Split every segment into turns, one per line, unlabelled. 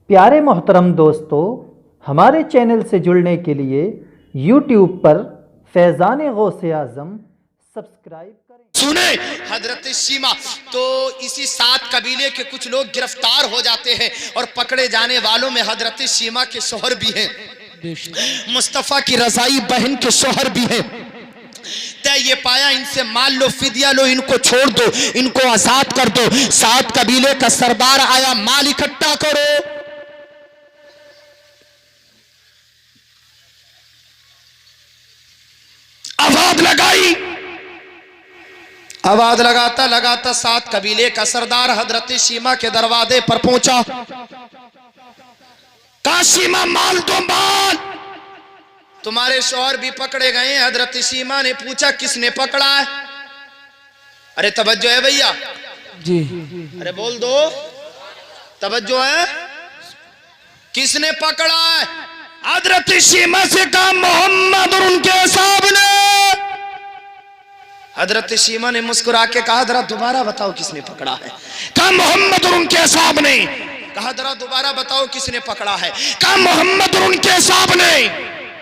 प्यारे मोहतरम दोस्तों, हमारे चैनल से जुड़ने के लिए यूट्यूब पर फैज़ान गौसे आज़म सब्सक्राइब करें।
सुने हजरत सीमा तो इसी 7 कबीले के कुछ लोग गिरफ्तार हो जाते हैं और पकड़े जाने वालों में हजरत सीमा के शोहर भी हैं, मुस्तफा की रजाई बहन के शोहर भी हैं। तय ये पाया इनसे माल लो, फिदिया लो, इनको छोड़ दो, इनको आजाद कर दो। 7 कबीले का सरदार आया, माल इकट्ठा करो। आवाज लगाई, आवाज लगाता लगाता 7 कबीले का सरदार हजरत सीमा के दरवाजे पर पहुंचा। कहा सीमा माल दो, माल। तुम्हारे शौहर भी पकड़े गए हैं। हजरत सीमा ने पूछा किसने पकड़ा है? अरे तवज्जो है भैया
जी,
अरे बोल दो, तवज्जो है। किसने पकड़ा है? हजरत सीमा से कहा मोहम्मद और उनके साहब ने। हजरत सीमा ने मुस्कुरा के कहा जरा दोबारा बताओ किसने पकड़ा है? कहा मोहम्मद और उनके साहब ने। कहा जरा दोबारा बताओ किसने पकड़ा है? कहा मोहम्मद और उनके साहब ने।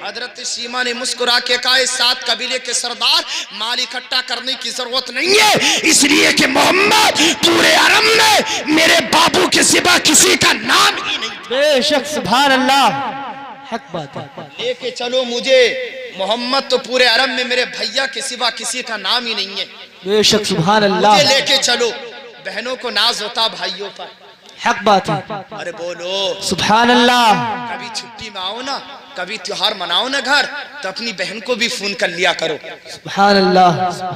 हजरत सीमा ने मुस्कुरा के कहा 7 कबीले के सरदार, माल इकट्ठा करने की जरूरत नहीं है, इसलिए कि मोहम्मद पूरे अरब में मेरे बाबू के सिवा किसी का नाम ही नहीं।
बेशक, सुभान अल्लाह, हक बात है।
लेके चलो मुझे, मोहम्मद तो पूरे अरब में मेरे भैया के सिवा किसी का नाम ही नहीं है।
बेशक, सुभान अल्लाह,
मुझे लेके चलो। बहनों को नाज होता भाइयों पर,
हक बात है।
अरे बोलो
सुभान अल्लाह।
कभी छुट्टी में आओ ना, कभी त्योहार मनाओ ना घर, तो अपनी बहन को भी फोन कर लिया करो।
सुभान अल्लाह।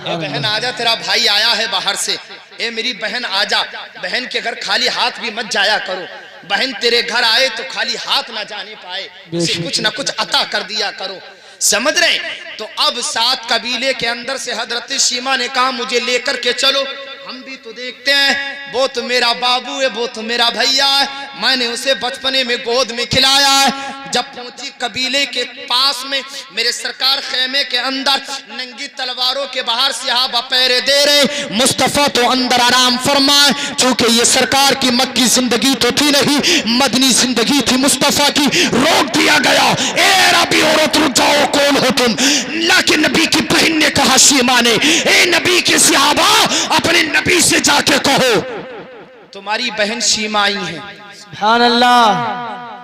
ए बहन आजा, तेरा भाई आया है बाहर से। ए मेरी बहन आजा। बहन के घर खाली हाथ भी मत जाया करो। बहन तेरे घर आए तो खाली हाथ ना जाने पाए, उसे कुछ ना कुछ अता कर दिया करो। समझ रहे? तो अब 7 कबीले के अंदर से हजरत सीमा ने कहा मुझे लेकर के चलो, हम भी तो देखते हैं। वो तो मेरा बाबू है, वो तो मेरा भैया है, मैंने उसे बचपने में गोद में खिलाया है। जब पहुंची कबीले के पास में, मेरे सरकार खेमे के अंदर नंगी तलवारों के बाहर सहाबा पहरे दे रहे। मुस्तफा तो अंदर आराम फरमाए, चूंकि ये सरकार की मक्की जिंदगी तो थी नहीं, मदनी जिंदगी थी मुस्तफा की। रोक दिया गया, ए अरबी औरत रुक जाओ, कौन हो तुम? लेकिन नबी की बहन ने कहा सीमा ने, ए नबी के सहाबा अपने नबी से जाके कहो तुम्हारी बहन सीमा आई है।
सुभान अल्लाह,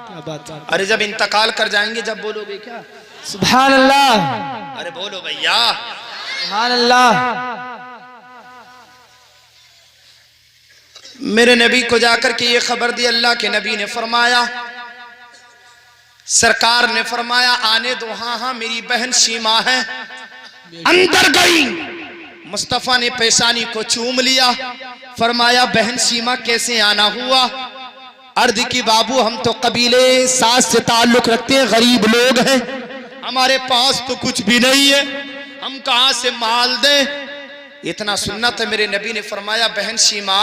क्या बात है।
अरे जब इंतकाल कर जाएंगे जब बोलोगे क्या?
सुभान अल्लाह,
अरे बोलो भैया।
सुभान अल्लाह।
मेरे नबी को जाकर के ये खबर दी। अल्लाह के नबी ने फरमाया, सरकार ने फरमाया आने दो। हाँ हाँ मेरी बहन सीमा है। अंदर गई, मुस्तफा ने पेशानी को चूम लिया, फरमाया बहन सीमा कैसे आना हुआ? अर्ज की बाबू हम तो कबीले 7 से ताल्लुक रखते हैं, गरीब लोग हैं, हमारे पास तो कुछ भी नहीं है, हम कहां से माल दें? इतना सुनना था। मेरे नबी ने फरमाया बहन सीमा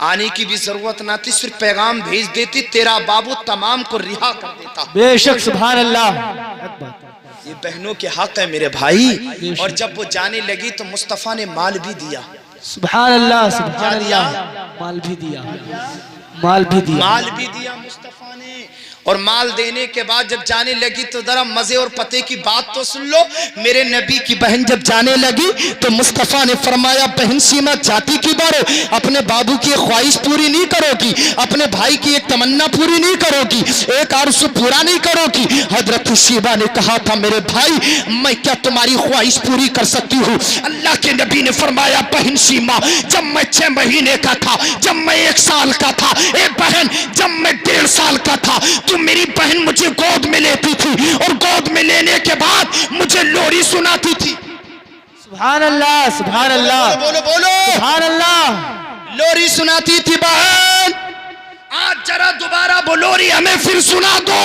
आने की भी जरूरत ना थी, सिर्फ पैगाम भेज देती, तेरा बाबू तमाम को रिहा कर देता।
बेशक, सुभान अल्लाह, हक बात है।
ये बहनों के हक है मेरे भाई। और जब वो जाने लगी तो मुस्तफा ने माल भी दिया।
सुभान अल्लाह, सुभान अल्लाह, माल भी दिया, माल भी दिया,
माल भी दिया मुस्तफा ने। और माल देने के बाद जब जाने लगी तो जरा मजे और पते की बात तो सुन लो। मेरे नबी की बहन जब जाने लगी तो मुस्तफा ने फरमाया बहन सीमा जाती की बारो, अपने बाबू की ख्वाहिश पूरी नहीं करोगी, अपने भाई की एक तमन्ना पूरी नहीं करोगी, एक आरज़ू पूरा नहीं करोगी। हजरत सीमा ने कहा था मेरे भाई मैं क्या तुम्हारी ख्वाहिश पूरी कर सकती हूँ? अल्लाह के नबी ने फरमाया बहन सीमा जब मैं 6 महीने का था, जब मैं 1 साल का था, ए बहन जब मैं 1.5 साल का था, तो मेरी बहन मुझे गोद में लेती थी और गोद में लेने के बाद मुझे लोरी सुनाती थी।
सुभान अल्लाह, सुभान अल्लाह,
बोलो बोलो,
सुभान अल्लाह।
लोरी सुनाती थी बहन। आज जरा दोबारा वो लोरी हमें फिर सुना दो।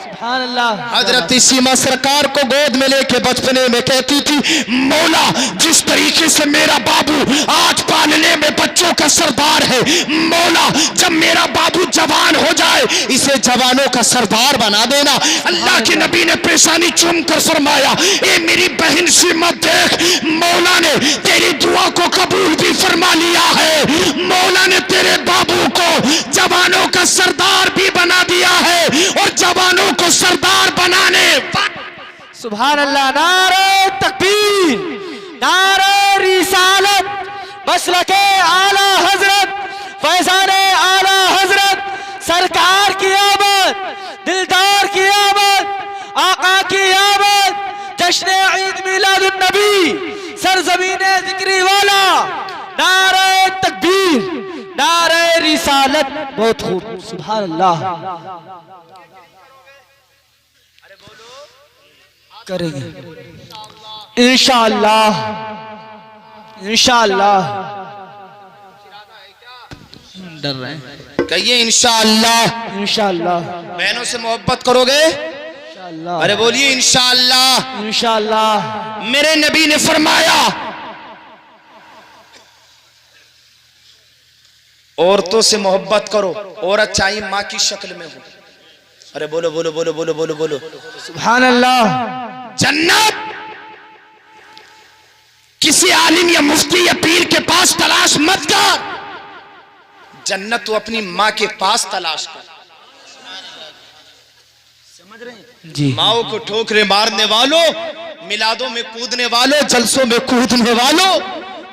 सुभान अल्लाह।
हजरत सीमा सरकार को गोद में लेके बचपने में कहती थी मौला जिस तरीके से मेरा बाबू आज पालने में बच्चों का सरदार है, मौला जब मेरा बाबू जवान हो जाए इसे जवानों का सरदार बना देना। अल्लाह के नबी ने पेशानी चूम कर फरमाया ए मेरी बहन सीमा देख, मौला ने तेरी दुआ को कबूल भी फरमा लिया है, मौला ने तेरे बाबू को जवानों का सरदार
सुभान अल्लाह। नारे तकबीर, नारे रिसालत, मसलके आला हजरत, फैजाने आला हजरत, सरकार की आमद, दिलदार की आमद, आका की आमद, जश्न ईद मिलादुन नबी, सरजमीने जिक्री वाला। नारे तकबीर, नारे रिसालत। बहुत खूब, सुभान अल्लाह। करेंगे इंशाअल्लाह, इंशाअल्लाह। डर रहे हैं,
कहिए इंशाअल्लाह।
इंशाअल्लाह,
बहनों से मोहब्बत करोगे?
इंशाअल्लाह,
अरे बोलिए इंशाअल्लाह।
इंशाअल्लाह।
मेरे नबी ने फरमाया औरतों से मोहब्बत करो और अच्छाई माँ की शक्ल में हो। अरे बोलो बोलो बोलो बोलो बोलो बोलो
सुभान अल्लाह।
जन्नत किसी आलिम या मुफ्ती या पीर के पास तलाश मत कर, जन्नत तो अपनी माँ के पास तलाश कर। समझ रहे हैं
जी।
माओ को ठोकरे मारने वालों, मिलादों में कूदने वालों, जलसों में कूदने वालों,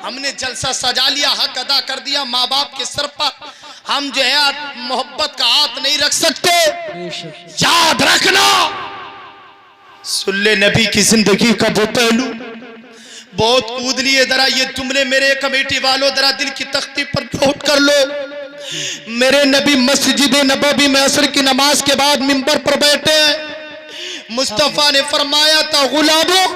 हमने जलसा सजा लिया, हक अदा कर दिया माँ बाप के सर पर। हम जो है मोहब्बत का हाथ नहीं रख सकते। याद रखना, सुल्ले नबी की जिंदगी का वो पहलू बहुत कूद लिए। जरा ये जुमले मेरे कमेटी वालों जरा दिल की तख्ती पर नोट कर लो। मेरे नबी मस्जिद नबवी में असर की नमाज के बाद मिंबर पर बैठे, मुस्तफा ने फरमाया था गुलामों,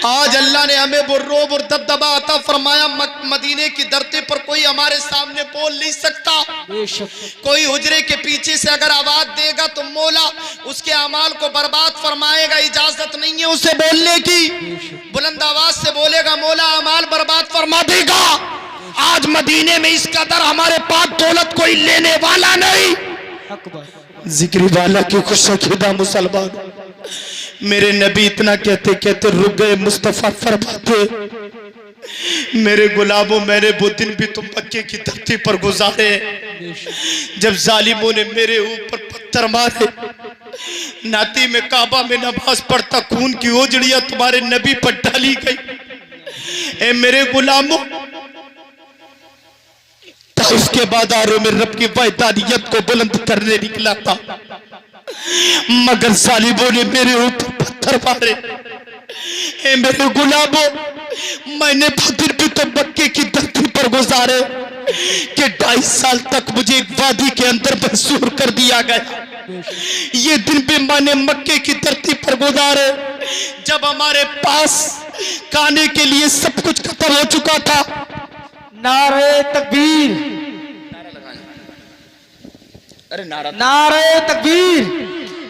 आज अल्लाह ने हमें वो रोब और दबदबा अता फरमाया, मदीने की धरती पर कोई हमारे सामने बोल नहीं सकता। कोई हुजरे के पीछे से अगर आवाज देगा तो मौला उसके अमाल को बर्बाद फरमाएगा, इजाजत नहीं है उसे बोलने की। बुलंद आवाज से बोलेगा मौला अमाल बर्बाद फरमा देगा। आज मदीने में इस कदर हमारे पास दौलत कोई लेने वाला नहीं। जिक्री वाला की खुशकीदा मुसलमान, मेरे नबी इतना कहते कहते रुक गए। मुस्तफा फरमाते, मेरे गुलामों, मैंने वो दिन भी तुम मक्के की धरती पर गुजारे जब जालिमों ने मेरे ऊपर पत्थर मारे, नाती में काबा में नमाज पढ़ता खून की ओजड़ियां तुम्हारे नबी पर डाली गई। ए मेरे गुलामों, उसके बाजारों में रब की वहदानियत को बुलंद करने निकला था, मगर सालिबों ने मेरे ऊपर पत्थर मारे। ए मेरे गुलामों, मैंने फिर भी तो मक्के की धरती पर गुजारे कि 2.5 साल तक मुझे एक वादी के अंदर महसूर कर दिया गया। ये दिन भी मैंने मक्के की धरती पर गुजारे जब हमारे पास खाने के लिए सब कुछ खत्म हो चुका था।
नारे तकबीर,
अरे
नारे तकबीर,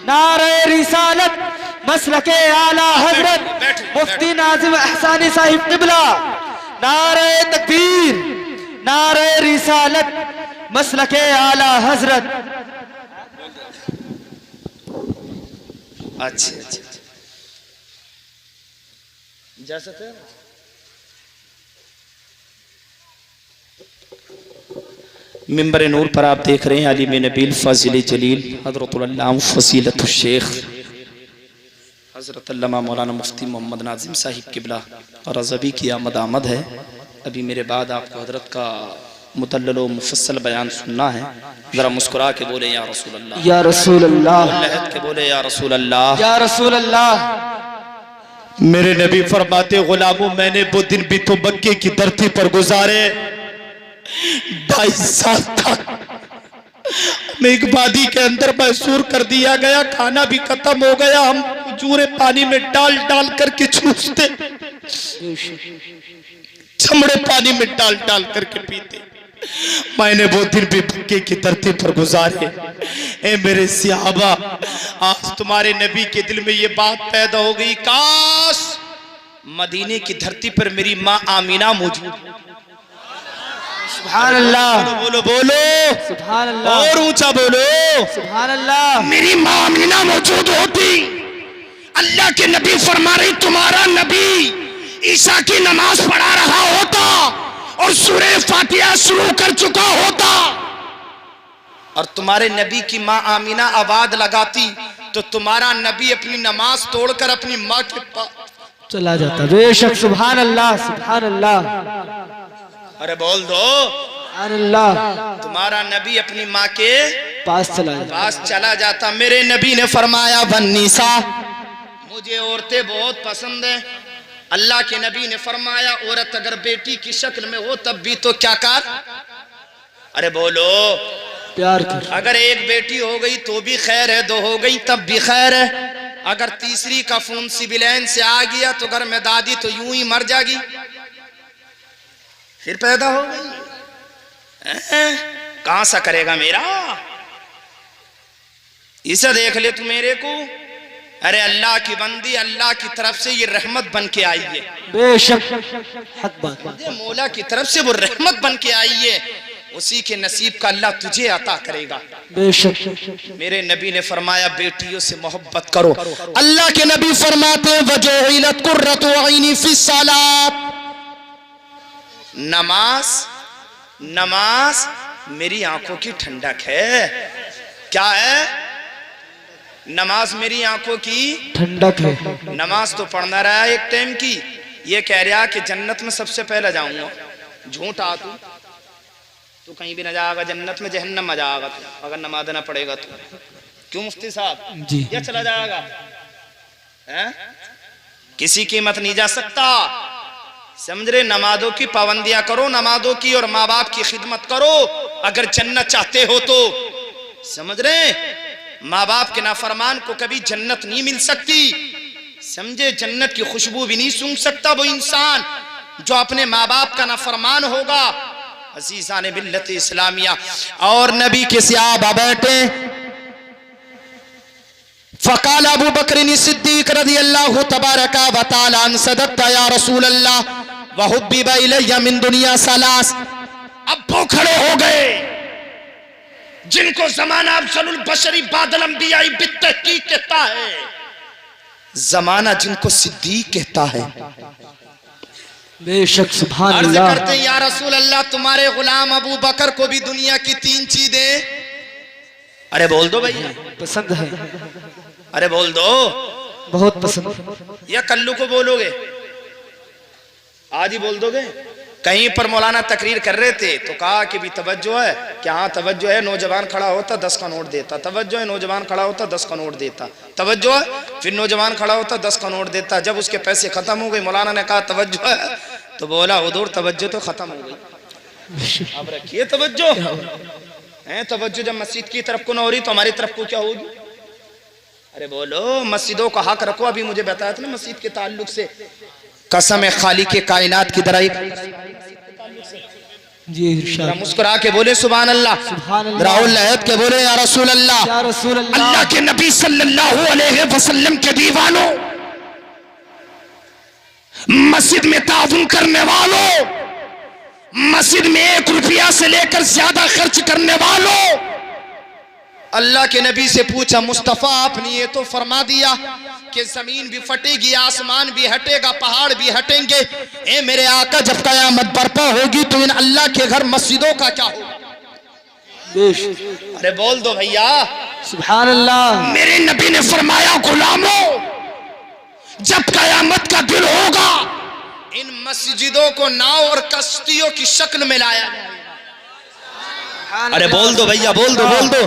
नारे रिसालत, मसलके आला हजरत मुफ्ती नाजिम अहसानी साहिब किबला। नारे तकबीर, नारे रिसालत, मसलके आला हजरत।
अच्छा इजाजत है। मिंबर नूर पर आप देख रहे हैं आलिम नबील फाजिल जलील हज़रतुल अल्लामा फसीलतुल शेख हज़रत अल्लामा मौलाना मुफ्ती मोहम्मद नाजिम साहिब किबला और अज़बी की आमद है। अभी मेरे बाद आपको हज़रत का मुतल्लल व मुफस्सल बयान सुनना है। जरा मुस्कुरा के बोले या रसूल अल्लाह,
या रसूल अल्लाह,
लहद के बोले या रसूल अल्लाह,
या रसूल अल्लाह।
मेरे नबी फरमाते, गुलामों, मैंने वो दिन भी तो मक्के की धरती पर गुजारे 2.5 साल तक मैं एक वादी के अंदर महसूर कर दिया गया, खाना भी खत्म हो गया। हम खजूरें पानी में डाल डाल करके चूसते, चमड़े पानी में डाल डाल करके पीते। मैंने वो दिन भी मक्के की धरती पर गुजारे। ए मेरे सहाबा, आज तुम्हारे नबी के दिल में ये बात पैदा हो गई, काश मदीने की धरती पर मेरी माँ आमीना मौजूद।
सुभान अल्लाह,
बोलो बोलो
सुभान अल्लाह,
और ऊंचा बोलो
सुभान अल्लाह।
मेरी माँ आमीना मौजूद होती। अल्लाह के नबी फरमा रही, तुम्हारा नबी ईशा की नमाज पढ़ा रहा होता और सूरह फातिहा शुरू कर चुका होता। और तुम्हारे नबी की माँ आमीना आवाज लगाती तो तुम्हारा नबी अपनी नमाज तोड़कर अपनी माँ के पास
चला जाता। बेशक सुभान अल्लाह, सुभान अल्लाह,
अरे बोल दो
सुभान अल्लाह।
तुम्हारा नबी अपनी माँ के
पास
चला जाता। मेरे नबी ने फरमाया वन्निसा, मुझे औरतें बहुत पसंद है। अल्लाह के नबी ने फरमाया औरत अगर बेटी की शक्ल में हो तब भी तो क्या कर, अरे बोलो
प्यार कर।
अगर एक बेटी हो गई तो भी खैर है, दो हो गई तब भी खैर है। अगर तीसरी का फोन सिविलाइन से आ गया तो घर में दादी तो यूं ही मर जाएगी, फिर पैदा हो गई कहां सा करेगा मेरा, इसे देख ले तू मेरे को। अरे अल्लाह की बंदी, अल्लाह की तरफ से ये रहमत बन के आई है।
बेशक हक बात,
मौला की तरफ से वो रहमत बन के आई है, उसी के नसीब का अल्लाह तुझे अता करेगा।
बेशक
मेरे नबी ने फरमाया बेटियों से मोहब्बत करो। अल्लाह के नबी फरमाते वजुइलत कुर्रतु ऐनी फिस सलात, नमाज नमाज मेरी आंखों की ठंडक है। क्या है? नमाज मेरी आंखों की
ठंडक है।
नमाज तो पढ़ना रहा है एक टाइम की, ये कह रहा कि जन्नत में सबसे पहले जाऊंगा। झूठा तू कहीं भी न जाएगा, जन्नत में जहन्नम में जाएगा अगर नमाज ना पड़ेगा तो। क्यों मुफ्ती साहब
जी,
ये चला जाएगा है? किसी कीमत नहीं जा सकता। समझ रहे? नमाजों की पाबंदियां करो, नमाजों की और माँ बाप की खिदमत करो अगर जन्नत चाहते हो तो। समझ रहे? माँ बाप के नाफरमान को कभी जन्नत नहीं मिल सकती। समझे? जन्नत की खुशबू भी नहीं सूंघ सकता वो इंसान जो अपने माँ बाप का नाफरमान होगा। अजीज़ान मिल्लत इस्लामिया, और नबी के सहाबा बैठे। फ़क़ाल अबू बकर सिद्दीक़ रज़ियल्लाहु तबारका व तआला अन सदक़्ता या रसूल अल्लाह व हुब्बिबा इलैया मिन दुनिया सलास। अब वो खड़े हो गए जिनको ज़माना अफ़ज़लुल बशरी बादल अंबियाई बित्तहक़ीक़ कहता है, ज़माना जिनको सिद्दीक़ कहता है।
बेशक सुभान
अर्ज़
अल्लाह।
करते हैं या रसूल अल्लाह तुम्हारे गुलाम अबू बकर को भी दुनिया की 3 चीजें, अरे बोल दो भैया,
पसंद है।
अरे बोल दो,
बहुत पसंद।
या कल्लू को बोलोगे? आज ही बोल दोगे? कहीं पर मौलाना तकरीर कर रहे थे तो कहा कि भी तवज्जो है क्या? हाँ तवज्जो है। नौजवान खड़ा होता 10 का नोट देता। तवज्जो है। नौजवान खड़ा होता 10 का नोट देता। तवज्जो है। फिर नौजवान खड़ा होता 10 का नोट देता। जब उसके पैसे खत्म हो गए मौलाना ने कहा तवज्जो है, तो बोला हुजूर तवज्जो तो खत्म हो गई, अब रखिए तवज्जो है। तवज्जो जब मस्जिद की तरफ को न हो रही तो हमारी तरफ को क्या होगी? अरे बोलो, मस्जिदों का हक रखो। अभी मुझे बताया था ना मस्जिद के ताल्लुक से, कसम है खालिक के कायनात की दराई
जी इरशाद।
मुस्कुरा के बोले सुभान अल्लाह,
सुभान अल्लाह।
राहुल लहद के बोले या रसूल अल्लाह।
या रसूल अल्लाह।
अल्लाह के नबी सल्लल्लाहु अलैहि वसल्लम के दीवानों, मस्जिद में ताउन करने वालों, मस्जिद में 1 रुपया से लेकर ज्यादा खर्च करने वालों, अल्लाह के नबी से पूछा मुस्तफा आपने ये तो फरमा दिया कि जमीन भी फटेगी, आसमान भी हटेगा, पहाड़ भी हटेंगे। ए मेरे आका जब कयामत बर्पा होगी तो इन अल्लाह के घर मस्जिदों का क्या होगा? अरे बोल दो भैया
सुभान अल्लाह।
मेरे नबी ने फरमाया गुलामों जब कयामत का दिन होगा इन मस्जिदों को नाव और कश्तियों की शक्ल में लाया जाएगा। अरे बोल दो भैया, बोल दो, बोल दो।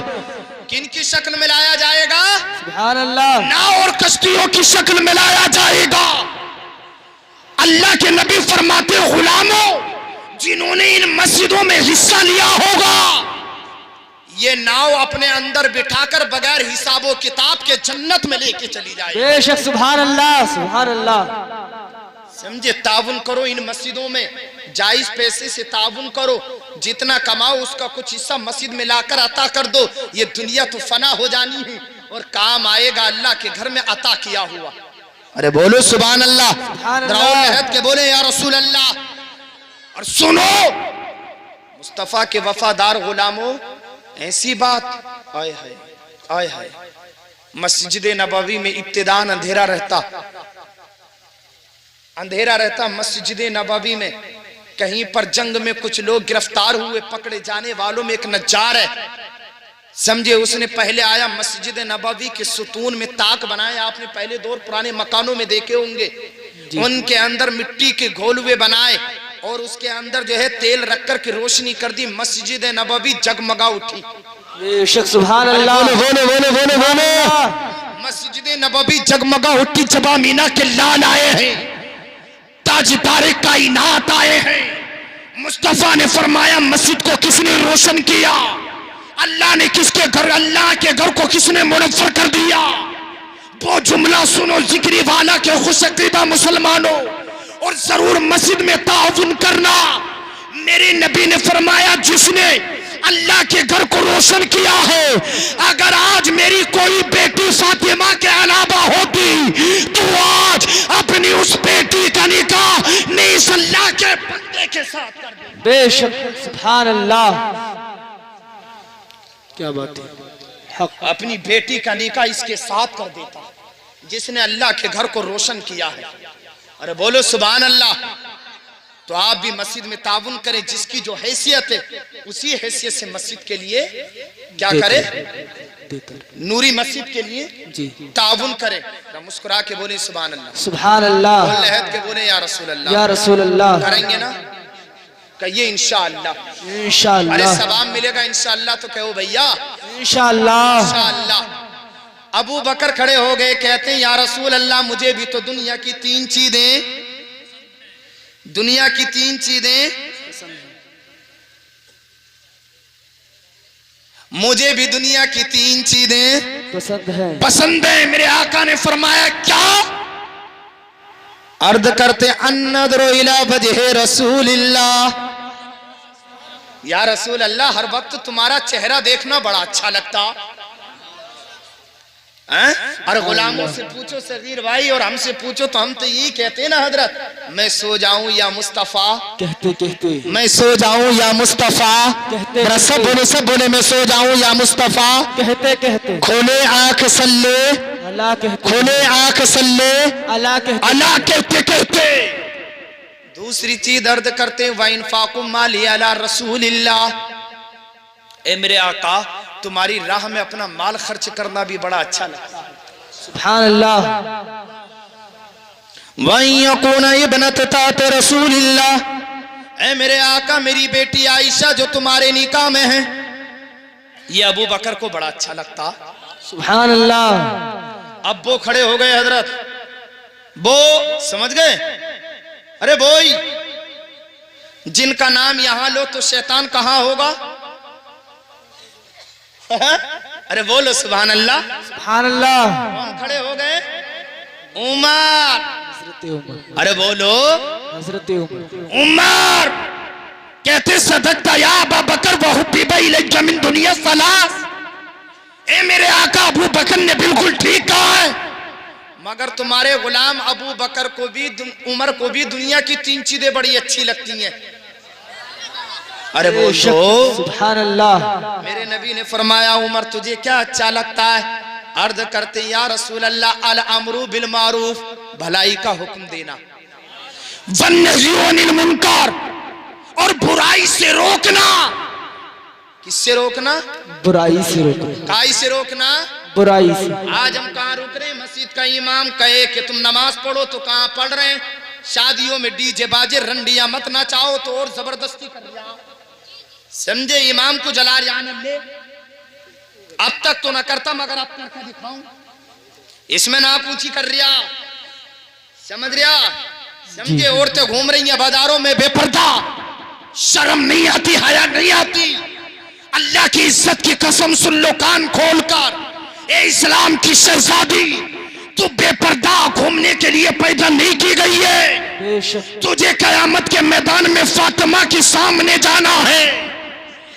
किन की शक्ल में लाया जाएगा?
सुभान अल्लाह।
नाव और कश्तियों की शक्ल में लाया जाएगा। अल्लाह के नबी फरमाते गुलामों जिन्होंने इन मस्जिदों में हिस्सा लिया होगा ये नाव अपने अंदर बिठाकर बगैर हिसाबो किताब के जन्नत में लेके चली जाएगी।
बेशक सुभान अल्लाह, सुभान अल्लाह।
समझे? ताउन करो इन मस्जिदों में, जायज पैसे से ताउन करो, जितना कमाओ उसका कुछ हिस्सा मस्जिद में लाकर अता कर दो। ये दुनिया तो फना हो जानी है और काम आएगा अल्लाह के घर में अता किया हुआ। अरे बोलो सुभान अल्लाह। राउल के बोले या रसूल अल्लाह। और सुनो मुस्तफा के वफादार गुलामों, ऐसी बात आए हाय आए हाय, मस्जिद नबवी में इब्तिदान अंधेरा रहता, अंधेरा रहता मस्जिद नबवी में। कहीं पर जंग में कुछ लोग गिरफ्तार हुए, पकड़े जाने वालों में एक नज्जार है। समझे। उसने पहले आया मस्जिद नबवी के सुतून में ताक बनाए, आपने पहले दौर पुराने मकानों में देखे होंगे, उनके अंदर मिट्टी के घोलवे बनाए और उसके अंदर जो है तेल रखकर के रोशनी कर दी, मस्जिद नबवी जगमगा उठी।
बेशक सुभान अल्लाह।
मस्जिद नबवी जगमगा उठी। जब अमीना के लाल आए हैं, ताजदार कायनात आए हैं, मुस्तफा ने फरमाया मस्जिद को किसने रोशन किया? अल्लाह ने किसके घर, अल्लाह के घर को किसने मुनव्वर कर दिया? वो जुमला सुनो जिक्री वाला के खुशअकीदा मुसलमानों, और जरूर मस्जिद में ताउन करना। मेरे नबी ने फरमाया जिसने अल्लाह के घर को रोशन किया है, अगर आज मेरी कोई बेटी फातिमा के अलावा होती तो आज अपनी उस बेटी का निकाह नीस अल्लाह के बंदे के साथ कर दे।
बेशक सुभान अल्लाह, क्या बात है, हक।
अपनी बेटी का निकाह इसके साथ कर देता जिसने अल्लाह के घर को रोशन किया है। अरे बोलो सुभान अल्लाह। तो आप भी मस्जिद में ताउन करें, जिसकी जो हैसियत है उसी हैसियत से मस्जिद के लिए क्या करें, नूरी मस्जिद के लिए ताउन करें। मुस्कुरा के बोले सुभान अल्लाह,
सुभान अल्लाह,
लहद के बोले या रसूल अल्लाह,
या रसूल अल्लाह।
करेंगे ना, कहिए इंशाअल्लाह,
इंशाअल्लाह।
अरे सवाब मिलेगा इंशाअल्लाह, तो कहो भैया
इंशाअल्लाह,
इंशाअल्लाह। अबू बकर खड़े हो गए, कहते हैं या रसूल अल्लाह मुझे भी तो दुनिया की तीन चीजें, दुनिया की तीन चीजें, मुझे भी दुनिया की तीन चीजें पसंद है। मेरे आका ने फरमाया क्या? अर्द करते अन्नदरो इला वजह रसूलिल्लाह, या रसूल अल्लाह हर वक्त तुम्हारा चेहरा देखना बड़ा अच्छा लगता। अरे गुलामों से पूछो सगीर भाई, और हमसे पूछो तो हम तो यही कहते हैं ना हजरत, मैं सो जाऊं या मुस्तफा, कहते मैं सो जाऊं या मुस्तफा, कहते सब बोले मैं सो जाऊं या मुस्तफा, कहते खोले आंख सल्ले अल्लाह, खोले आंख सल्ले अल्लाह, कहते। दूसरी चीज अर्ज करते वाइन फाकुम माली अला रसूलिल्लाह, ए मेरे आका तुम्हारी राह में अपना माल खर्च करना भी बड़ा अच्छा लगता है।
सुभान अल्लाह।
वयकुना इब्नत तात रसूलिल्लाह, ए मेरे आका मेरी बेटी आयशा जो तुम्हारे निकाह में है, ये अबू बकर को बड़ा अच्छा लगता।
सुभान अल्लाह।
अब वो खड़े हो गए हजरत, वो समझ गए, अरे बोई जिनका नाम यहां लो तो शैतान कहां होगा? अरे बोलो सुभान अल्लाह,
सुभान अल्लाह।
कौन खड़े हो गए? उमर। अरे बोलो
हजरत
उमर। कहते सदकता या अबू बकर वहुब्बिबा इलैया मिन दुनिया सलास, ए मेरे आका अबू बकर ने बिल्कुल ठीक कहा है, मगर तुम्हारे गुलाम अबू बकर को भी उमर को भी दुनिया की तीन चीजें बड़ी अच्छी लगती हैं। अरे वो
सुभान अल्लाह।
मेरे नबी ने फरमाया उमर तुझे क्या अच्छा लगता है? अर्ज करते या रसूल अल्लाह अल अमरु बिल मारूफ, भलाई का हुक्म देना, वन्नही अनिल मुनकर, और बुराई से रोकना। किससे रोकना?
बुराई से रोकना।
काई से रोकना?
बुराई से।
आज हम कहाँ रुक रहे हैं? मस्जिद का इमाम कहे कि तुम नमाज पढ़ो तो कहाँ पढ़ रहे हैं? शादियों में डीजे बाजे रंडियां मत नचाओ तो और जबरदस्ती कर रहा, समझे? इमाम को जला रहा ले, अब तक तो ना करता मगर अब करके दिखाऊं, इसमें ना पूछी कर रहा, समझ रहा? समझे? औरतें घूम रही हैं बाजारों में बेपर्दा, शर्म नहीं आती, हया नहीं आती। अल्लाह की इज्जत की कसम सुन लो कान खोलकर, ए इस्लाम की शहजादी, तू बेपर्दा घूमने के लिए पैदा नहीं की गई है। तुझे कयामत के मैदान में फातिमा के सामने जाना है।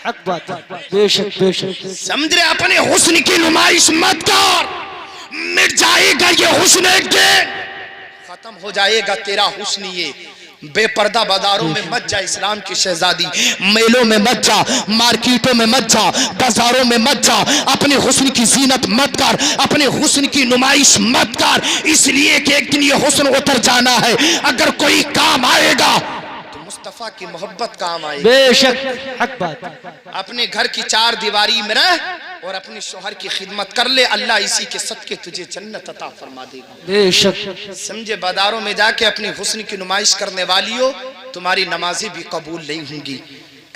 हक बात है। बेशक बेशक।
समझ रहे? अपने हुस्न की नुमाइश मत कर, मिट जाएगा ये हुस्न, एक दिन खत्म हो जाएगा तेरा हुस्न। ये बेपर्दा बाजारों में मत जा इस्लाम की शहजादी, मेलों में मत जा, मार्केटों में मत जा, बाजारों में मत जा, अपने हुस्न की जीनत मत कर, अपने हुस्न की नुमाइश मत कर, इसलिए कि एक दिन ये हुस्न उतर जाना है। अगर कोई काम आएगा तो मुस्तफा की मोहब्बत काम आएगी।
बेशक हक बात।
अपने घर की चार दीवारी में रह, और अपने शौहर की खिदमत कर ले, अल्लाह इसी के सदके तुझे जन्नत अता फरमा देगा।
बेशक
समझे, बाजारों में जाके अपनी हुस्न की नुमाइश करने वाली हो, तुम्हारी नमाजें भी कबूल नहीं होंगी।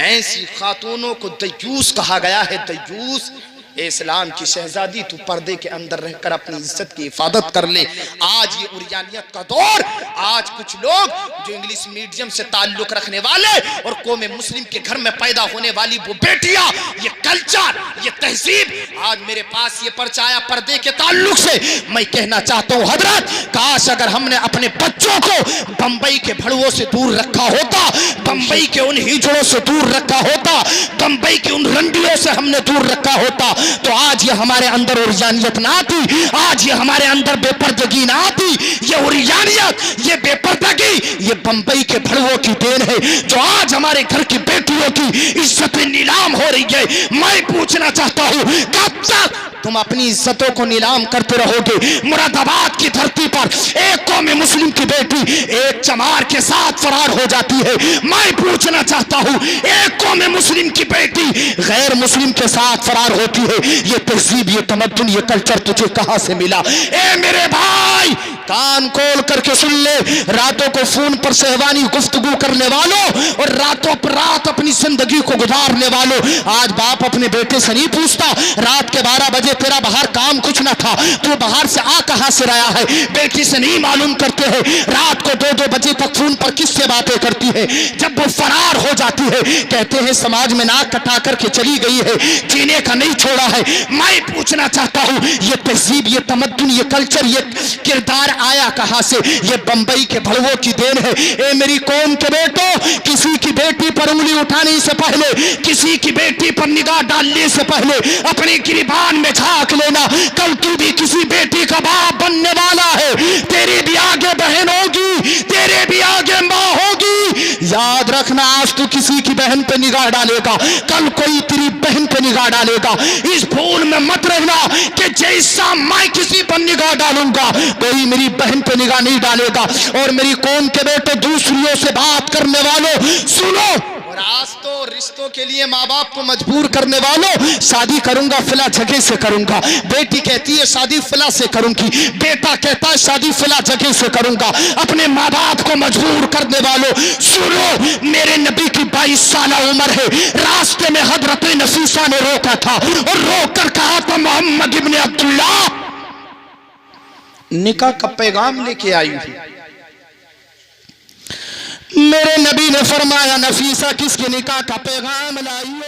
ऐसी खातूनों को दयूस कहा गया है, दयूस। इस्लाम की शहजादी, तू पर्दे के अंदर रहकर अपनी इज्जत की हिफाजत कर ले। आज ये उरियानियत का दौर, आज कुछ लोग जो इंग्लिश मीडियम से ताल्लुक रखने वाले और कौमे मुस्लिम के घर में पैदा होने वाली वो बेटियां, ये कल्चर, ये तहजीब, आज मेरे पास ये पर्चा आया पर्दे के ताल्लुक से। मैं कहना चाहता हूँ हजरत, काश अगर हमने अपने बच्चों को बंबई के भड़ुओं से दूर रखा होता, बंबई के उन हिजड़ों से दूर रखा होता, बंबई की उन रंडियों से हमने दूर रखा होता, तो आज ये हमारे अंदर उरियानियत ना आती, आज ये हमारे अंदर बेपर्दगी ना आती। ये उरियानियत, ये बेपर्दगी, ये बंबई के भड़ुओं की देन है, जो आज हमारे घर की बेटियों की इज्जत नीलाम हो रही है। मैं पूछना चाहता हूँ, कब तक तुम अपनी इज्जतों को नीलाम करते रहोगे? मुरादाबाद की धरती पर एक कौम मुस्लिम की बेटी एक चमार के साथ फरार हो जाती है। मैं पूछना चाहता हूँ, एक कौम मुस्लिम की बेटी गैर मुस्लिम के साथ फरार होती है। ये तहजीब, ये तमद्दुन, ये कल्चर तुझे कहां से मिला? ए मेरे भाई, कान खोल करके सुन ले। रातों को फोन पर सहवानी गुफ्तगू करने वालों और रातों पर रात अपनी जिंदगी को गुजारने वालों, आज बाप अपने बेटे से नहीं पूछता रात के 12 बजे तेरा बाहर काम कुछ ना था, तू बाहर से आ कहां से रहा है, बेटी से नहीं मालूम करते हैं। रात को 2-2 बजे तक फोन पर किससे बातें करती है। जब वो फरार हो जाती है, कहते हैं समाज में नाक कटा करके चली गई है, जीने का नहीं छोड़ा है। मैं पूछना चाहता हूं, ये तहजीब, ये तमद्दुन, ये कल्चर, ये किरदार आया कहां से? ये बंबई के भड़वों की देन है। ए मेरी कौम के बेटो, किसी की बेटी पर उंगली उठाने से पहले, किसी की बेटी पर निगाह डालने से पहले अपनी गिरबान में झांक लेना। कल तू भी किसी बेटी का बाप बनने वाला है, तेरी भी आगे बहन होगी, तेरे भी आगे मां होगी। याद रखना, आज तू किसी की बहन पे निगाह डालेगा, कल कोई तेरी बहन पे निगाह डालेगा। इस भूल में मत रहना कि जैसा मैं किसी पर निगाह डालूंगा, कोई मेरी बहन पे निगाह नहीं डालेगा। और मेरी कौम के बेटे, दूसरियों से बात करने वालों सुनो, और आज तो रिश्तों के लिए माँ बाप को मजबूर करने वालों, शादी करूंगा फिला जगह से करूंगा, बेटी कहती है शादी फिला से करूंगी, बेटा कहता है शादी फिला जगह से करूंगा। अपने माँ बाप को मजबूर करने वालों सुनो, मेरे नबी की 22 साल उम्र है, रास्ते में हजरत नफीसा ने रोका था और रोक कर कहा था, मोहम्मद इब्ने अब्दुल्ला निकाह का पैगाम लेके आई हूं। मेरे नबी ने फरमाया, नफीसा किसके निकाह का पैगाम लाई है?